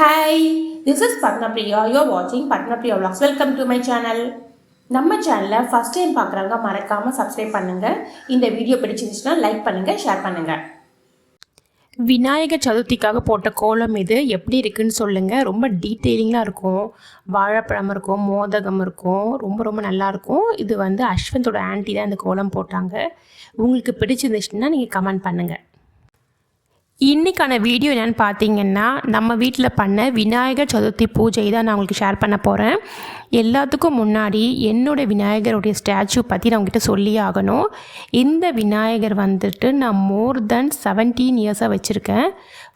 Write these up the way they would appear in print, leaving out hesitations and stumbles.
Hi, this is Padmapriya. You are watching Padmapriya Vlogs. Welcome to my channel. நம்ம சேனலை first time பார்க்குறவங்க மறக்காமல் subscribe பண்ணுங்கள். இந்த வீடியோ பிடிச்சிருந்துச்சுன்னா லைக் பண்ணுங்கள், ஷேர் பண்ணுங்கள். விநாயகர் சதுர்த்திக்காக போட்ட கோலம் இது எப்படி இருக்குன்னு சொல்லுங்கள். ரொம்ப டீட்டெயிலிங்காக இருக்கும். வாழைப்பழம் இருக்கும், மோதகம் இருக்கும், ரொம்ப நல்லாயிருக்கும். இது அஸ்வந்தோட ஆன்ட்டி தான் இந்த கோலம் போட்டாங்க. உங்களுக்கு பிடிச்சிருந்துச்சுன்னா நீங்கள் கமெண்ட் பண்ணுங்கள். இன்றைக்கான வீடியோ என்னென்னு பார்த்தீங்கன்னா, நம்ம வீட்டில் பண்ண விநாயகர் சதுர்த்தி பூஜை தான் நான் உங்களுக்கு ஷேர் பண்ண போகிறேன். எல்லாத்துக்கும் முன்னாடி என்னோடய விநாயகருடைய ஸ்டாச்சு பற்றி நான் உங்ககிட்ட சொல்லியே ஆகணும். இந்த விநாயகர் நான் மோர் தென் 17 இயர்ஸாக வச்சுருக்கேன்.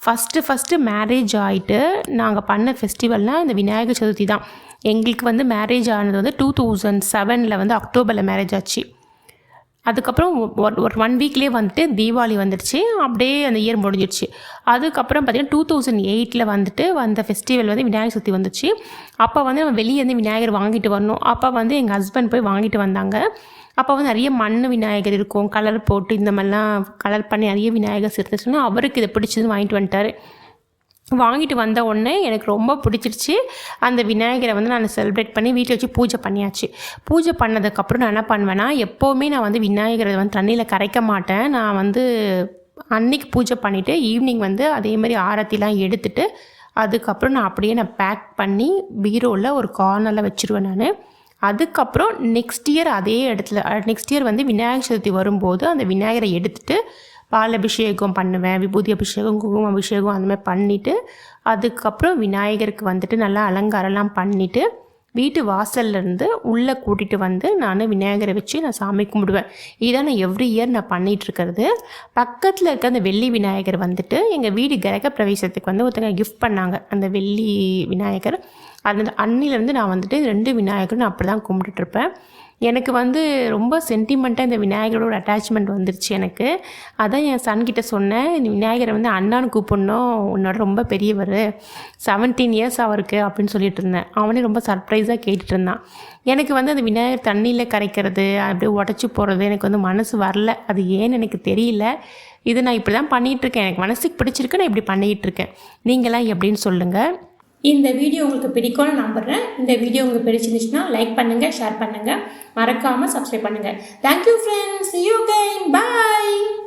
ஃபஸ்ட்டு மேரேஜ் ஆகிட்டு நாங்கள் பண்ண ஃபெஸ்டிவல்னால் இந்த விநாயகர் சதுர்த்தி தான். எங்களுக்கு மேரேஜ் ஆனது 2007 அக்டோபரில் மேரேஜ் ஆச்சு. அதுக்கப்புறம் ஒரு 1 வீக்லேயே தீபாவளி வந்துடுச்சு. அப்படியே அந்த இயர் முடிஞ்சிடுச்சு. அதுக்கப்புறம் பார்த்திங்கன்னா 2008 வந்த ஃபெஸ்டிவல் விநாயகர் சதுர்த்தி வந்துச்சு. அப்போ நம்ம வெளியே விநாயகர் வாங்கிட்டு வரணும். அப்போ எங்கள் ஹஸ்பண்ட் போய் வாங்கிட்டு வந்தாங்க. அப்போ நிறைய மண் விநாயகர் இருக்கும், கலர் போட்டு இந்த மாதிரிலாம் கலர் பண்ணி நிறைய விநாயகர் இருந்துச்சுன்னா அவருக்கு இதை பிடிச்சதுன்னு வாங்கிட்டு வந்துட்டார். வாங்கிட்டு வந்த உடனே எனக்கு ரொம்ப பிடிச்சிருச்சு. அந்த விநாயகரை நான் செலிப்ரேட் பண்ணி வீட்டில் வச்சு பூஜை பண்ணியாச்சு. பூஜை பண்ணதுக்கப்புறம் நான் என்ன பண்ணுவேன்னா, எப்போவுமே நான் விநாயகரை தண்ணியில் கரைக்க மாட்டேன். நான் அன்னைக்கு பூஜை பண்ணிவிட்டு ஈவினிங் அதேமாதிரி ஆரத்திலாம் எடுத்துகிட்டு அதுக்கப்புறம் நான் அப்படியே பேக் பண்ணி பீரோவில் ஒரு கார்னரில் வச்சுருவேன் நான். அதுக்கப்புறம் நெக்ஸ்ட் இயர் அதே இடத்துல நெக்ஸ்ட் இயர் விநாயகர் சதுர்த்தி வரும்போது அந்த விநாயகரை எடுத்துகிட்டு பால் அபிஷேகம் பண்ணுவேன், விபூதி அபிஷேகம், குங்கும அபிஷேகம் அந்த மாதிரி பண்ணிவிட்டு அதுக்கப்புறம் விநாயகருக்கு நல்லா அலங்காரம்லாம் பண்ணிவிட்டு வீட்டு வாசல்லேருந்து உள்ளே கூட்டிகிட்டு நான் விநாயகரை வச்சு நான் சாமி கும்பிடுவேன். இதான் நான் எவ்ரி இயர் நான் பண்ணிகிட்ருக்கிறது. பக்கத்தில் இருக்க அந்த வெள்ளி விநாயகர் எங்கள் வீடு கிரக பிரவேசத்துக்கு ஒருத்தங்க கிஃப்ட் பண்ணாங்க. அந்த வெள்ளி விநாயகர் அந்த அன்னிலேருந்து நான் 2 விநாயகரும் நான் அப்படி தான் கும்பிட்டுட்ருப்பேன். எனக்கு ரொம்ப சென்டிமெண்ட்டாக இந்த விநாயகரோட அட்டாச்மெண்ட் வந்துருச்சு எனக்கு. அதான் என் சன்கிட்ட சொன்னேன், இந்த விநாயகரை அண்ணான்னு கூப்பிடணும், உன்னோட ரொம்ப பெரியவர், 17 இயர்ஸ் அவருக்கு அப்படின்னு சொல்லிட்டு இருந்தேன். அவனே ரொம்ப சர்ப்ரைஸாக கேட்டுட்டு இருந்தான். எனக்கு அந்த விநாயகர் தண்ணியில் கரைக்கிறது அப்படியே உடச்சி போகிறது எனக்கு மனசு வரல. அது ஏன்னு எனக்கு தெரியல. இது நான் இப்படி தான் பண்ணிகிட்ருக்கேன். எனக்கு மனசுக்கு பிடிச்சிருக்கு, நான் இப்படி பண்ணிகிட்ருக்கேன். நீங்களாம் எப்படின்னு சொல்லுங்கள். இந்த வீடியோ உங்களுக்கு பிடிக்கும்னு நம்புகிறேன். இந்த வீடியோ உங்களுக்கு பிடிச்சிருந்துச்சுன்னா லைக் பண்ணுங்கள், ஷேர் பண்ணுங்கள், மறக்காமல் சப்ஸ்கிரைப் பண்ணுங்கள். Thank you friends. See you again. Bye.